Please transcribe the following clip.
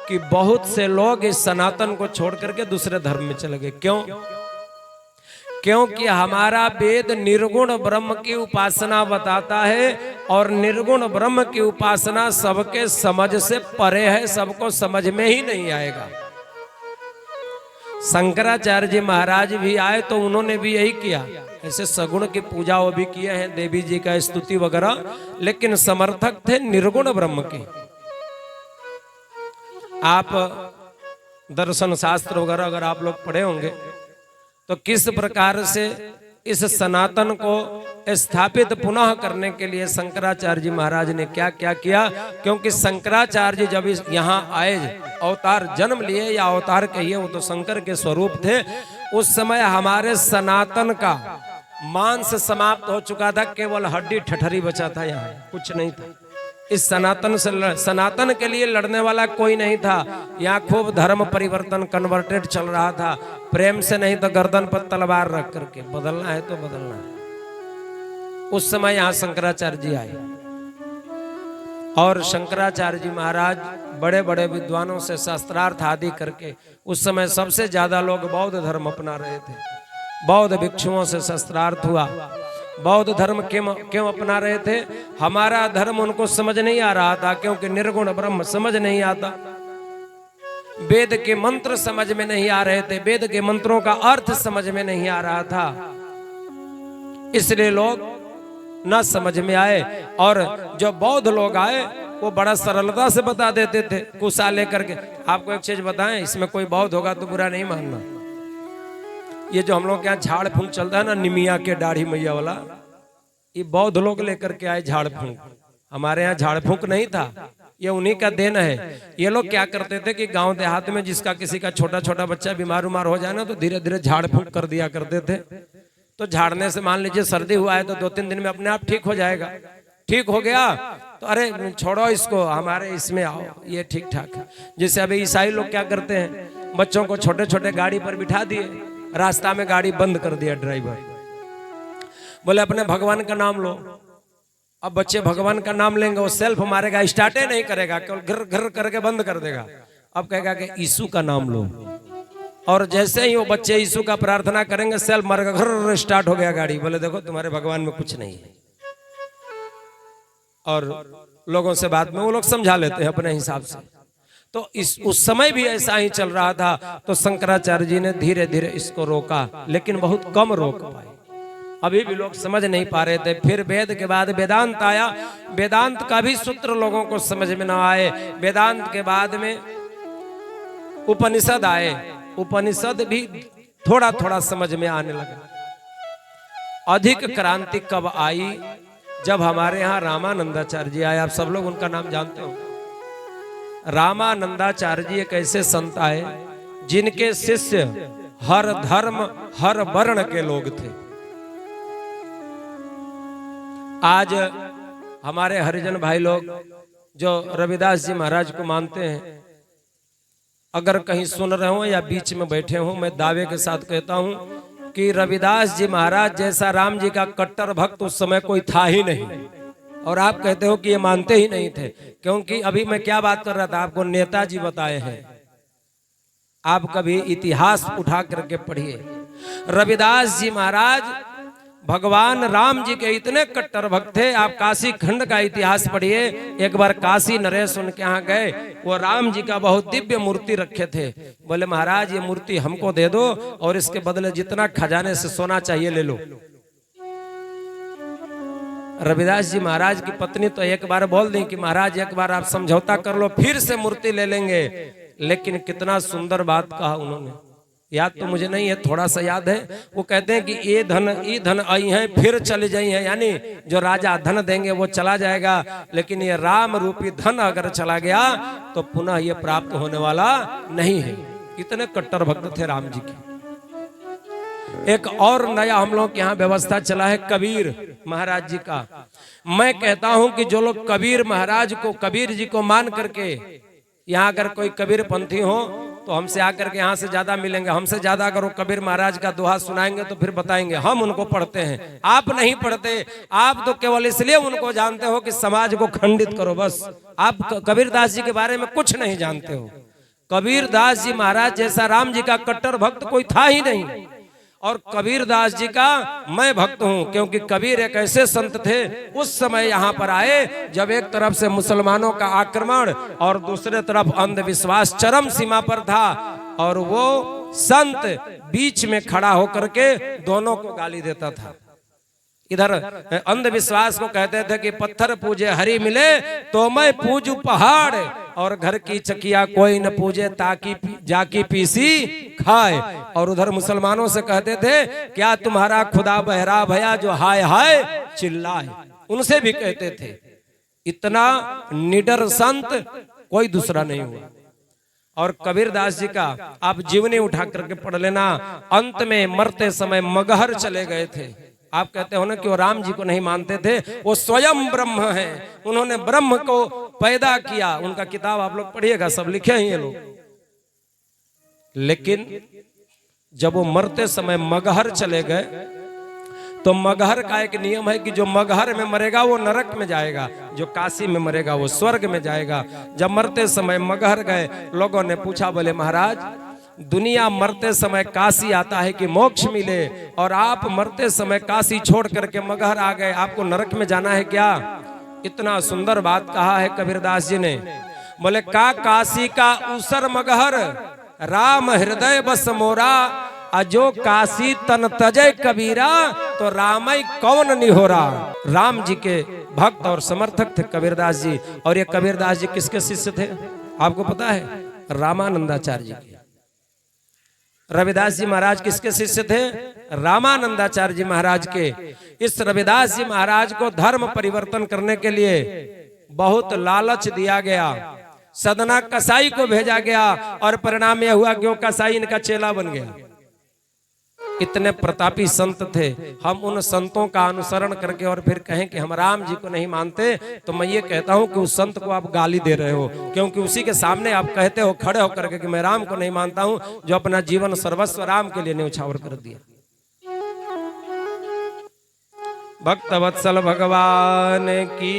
कि बहुत से लोग इस सनातन को छोड़ करके दूसरे धर्म में चले गए। क्यों? क्योंकि हमारा वेद निर्गुण ब्रह्म की उपासना बताता है और निर्गुण ब्रह्म की उपासना सबके समझ से परे है, सबको समझ में ही नहीं आएगा। शंकराचार्य जी महाराज भी आए तो उन्होंने भी यही किया, ऐसे सगुण की पूजा वो भी किए हैं, देवी जी का स्तुति वगैरह, लेकिन समर्थक थे निर्गुण ब्रह्म के। आप दर्शन शास्त्र वगैरह अगर आप लोग पढ़े होंगे तो किस प्रकार से इस सनातन को स्थापित पुनः करने के लिए शंकराचार्य जी महाराज ने क्या क्या किया। क्योंकि शंकराचार्य जी जब यहाँ आए, अवतार जन्म लिए या अवतार कहिए, वो तो शंकर के स्वरूप थे। उस समय हमारे सनातन का मांस समाप्त हो चुका था, केवल हड्डी ठठरी बचा था, यहाँ कुछ नहीं था। इस सनातन के लिए लड़ने वाला कोई नहीं था। यहाँ खूब धर्म परिवर्तन कन्वर्टेड चल रहा था, प्रेम से नहीं तो गर्दन पर तलवार रख करके, बदलना है तो बदलना है। उस समय यहाँ शंकराचार्य जी आए और शंकराचार्य जी महाराज बड़े बड़े विद्वानों से शास्त्रार्थ आदि करके, उस समय सबसे ज्यादा लोग बौद्ध धर्म अपना रहे थे। बौद्ध भिक्षुओं से शास्त्रार्थ हुआ। बौद्ध धर्म क्यों अपना रहे थे? हमारा धर्म उनको समझ नहीं आ रहा था, क्योंकि निर्गुण ब्रह्म समझ नहीं आता, वेद के मंत्र समझ में नहीं आ रहे थे, वेद के मंत्रों का अर्थ समझ में नहीं आ रहा था, इसलिए लोग न समझ में आए। और जो बौद्ध लोग आए वो बड़ा सरलता से बता देते थे, कुशा लेकर के। आपको एक चीज बताएं, इसमें कोई बौद्ध होगा तो बुरा नहीं मानना, ये जो हम लोग के यहाँ झाड़ फूंक चलता है ना, निमिया के दाढ़ी मैया वाला, ये बौद्ध लोग लेकर के आए झाड़ फूंक। हमारे यहाँ झाड़ फूंक नहीं था, ये उन्हीं का देन है। ये लोग क्या करते थे कि गांव देहात में जिसका किसी का छोटा छोटा बच्चा बीमार उमार हो जाए ना, तो धीरे धीरे झाड़ फूंक कर दिया करते थे। तो झाड़ने से मान लीजिए सर्दी हुआ है तो 2-3 दिन में अपने आप ठीक हो जाएगा। ठीक हो गया तो अरे छोड़ो इसको, हमारे इसमें आओ, ये ठीक ठाक है। जैसे अभी ईसाई लोग क्या करते हैं, बच्चों को छोटे छोटे गाड़ी पर बिठा दिए, रास्ता में गाड़ी बंद कर दिया ड्राइवर, बोले अपने भगवान का नाम लो। अब बच्चे भगवान का नाम लेंगे, वो सेल्फ मारेगा, स्टार्ट नहीं करेगा, केवल घर घर करके बंद कर देगा। अब कहेगा कि यीशु का नाम लो, और जैसे ही वो बच्चे यीशु का प्रार्थना करेंगे, सेल्फ मारेगा, घर स्टार्ट हो गया गाड़ी। बोले देखो तुम्हारे भगवान में कुछ नहीं है। और लोगों से बाद में वो लोग समझा लेते हैं अपने हिसाब से। तो उस समय भी ऐसा ही चल रहा था। तो शंकराचार्य जी ने धीरे धीरे इसको रोका, लेकिन बहुत कम रोक पाए, अभी भी लोग समझ नहीं पा रहे थे। फिर वेद के बाद वेदांत आया, वेदांत का भी सूत्र लोगों को समझ में ना आए। वेदांत के बाद में उपनिषद आए, उपनिषद भी थोड़ा थोड़ा समझ में आने लगा। अधिक क्रांति कब आई? जब हमारे यहाँ रामानंदाचार्य जी आए। आप सब लोग उनका नाम जानते हो। रामानंदाचार्य जी एक ऐसे संत आए जिनके शिष्य हर धर्म हर वर्ण के लोग थे। आज हमारे हरिजन भाई लोग जो रविदास जी महाराज को मानते हैं, अगर कहीं सुन रहे हो या बीच में बैठे हो, मैं दावे के साथ कहता हूं कि रविदास जी महाराज जैसा राम जी का कट्टर भक्त उस समय कोई था ही नहीं। और आप कहते हो कि ये मानते ही नहीं थे, क्योंकि अभी मैं क्या बात कर रहा था, आपको नेताजी बताए हैं। आप कभी इतिहास उठा करके पढ़िए। रविदास जी महाराज भगवान राम जी के इतने कट्टर भक्त थे। आप काशी खंड का इतिहास पढ़िए। एक बार काशी नरेश उनके यहाँ गए, वो राम जी का बहुत दिव्य मूर्ति रखे थे। बोले महाराज ये मूर्ति हमको दे दो और इसके बदले जितना खजाने से सोना चाहिए ले लो। रविदास जी महाराज की पत्नी तो एक बार बोल दी कि महाराज एक बार आप समझौता कर लो, फिर से मूर्ति ले लेंगे। लेकिन कितना सुंदर बात कहा उन्होंने, याद तो मुझे नहीं है, थोड़ा सा याद है। वो कहते हैं कि ये धन आई है फिर चले जाई है, यानी जो राजा धन देंगे वो चला जाएगा, लेकिन ये राम रूपी धन अगर चला गया तो पुनः ये प्राप्त होने वाला नहीं है। इतने कट्टर भक्त थे राम जी के। एक और नया हम लोग के यहाँ व्यवस्था चला है कबीर महाराज जी का। मैं कहता हूं कि जो लोग कबीर महाराज को, कबीर जी को मान करके यहाँ अगर कोई कबीर पंथी हो तो हमसे आकर के यहाँ से ज्यादा मिलेंगे। हमसे ज्यादा अगर वो कबीर महाराज का दोहा सुनाएंगे तो फिर बताएंगे हम उनको पढ़ते हैं। आप नहीं पढ़ते, आप तो केवल इसलिए उनको जानते हो कि समाज को खंडित करो, बस। आप कबीरदास जी के बारे में कुछ नहीं जानते हो। कबीरदास जी महाराज जैसा राम जी का कट्टर भक्त कोई था ही नहीं, और कबीरदास जी का मैं भक्त हूं, क्योंकि कबीर एक ऐसे संत थे उस समय यहाँ पर आए जब एक तरफ से मुसलमानों का आक्रमण और दूसरे तरफ अंधविश्वास चरम सीमा पर था, और वो संत बीच में खड़ा होकर के दोनों को गाली देता था। इधर अंधविश्वास को कहते थे कि पत्थर पूजे हरि मिले तो मैं पूजू पहाड़, और घर की चकिया कोई न पूजे ताकि जाकी पीसी खाए। और उधर मुसलमानों से कहते थे क्या तुम्हारा खुदा बहरा भया जो हाय हाय चिल्लाए, उनसे भी कहते थे। इतना निडर संत कोई दूसरा नहीं हुआ। और कबीरदास जी का आप जीवनी उठा करके पढ़ लेना, अंत में मरते समय मगहर चले गए थे। आप कहते हो ना कि वो राम जी को नहीं मानते थे, वो स्वयं ब्रह्म है, उन्होंने ब्रह्म को पैदा किया। उनका किताब आप लोग पढ़िएगा, सब लिखे हैं ये लोग। लेकिन जब वो मरते समय मगहर चले गए तो मगहर का एक नियम है कि जो मगहर में मरेगा वो नरक में जाएगा, जो काशी में मरेगा वो स्वर्ग में जाएगा। जब मरते समय मगहर गए, लोगों ने पूछा, बोले महाराज दुनिया मरते समय काशी आता है कि मोक्ष मिले, और आप मरते समय काशी छोड़ करके मगहर आ गए, आपको नरक में जाना है क्या? इतना सुंदर बात कहा है कबीरदास जी ने। बोले का काशी का उसर मगहर राम हृदय बस मोरा, अजो काशी तन तजय कबीरा तो रामय कौन निहोरा। राम जी के भक्त और समर्थक थे कबीरदास जी। और ये कबीरदास जी किसके शिष्य थे आपको पता है? रामानंदाचार्य जी के। रविदास जी महाराज किसके शिष्य थे? रामानंदाचार्य जी महाराज के। इस रविदास जी महाराज को धर्म परिवर्तन करने के लिए बहुत लालच दिया गया, सदना कसाई को भेजा गया, और परिणाम यह हुआ कि वो कसाई इनका चेला बन गया। इतने प्रतापी संत थे। हम उन संतों का अनुसरण करके और फिर कहें कि हम राम जी को नहीं मानते, तो मैं ये कहता हूं कि उस संत को आप गाली दे रहे हो, क्योंकि उसी के सामने आप कहते हो खड़े होकर के कि मैं राम को नहीं मानता हूं, जो अपना जीवन सर्वस्व राम के लिए न्यौछावर कर दिया। भक्त वत्सल भगवान की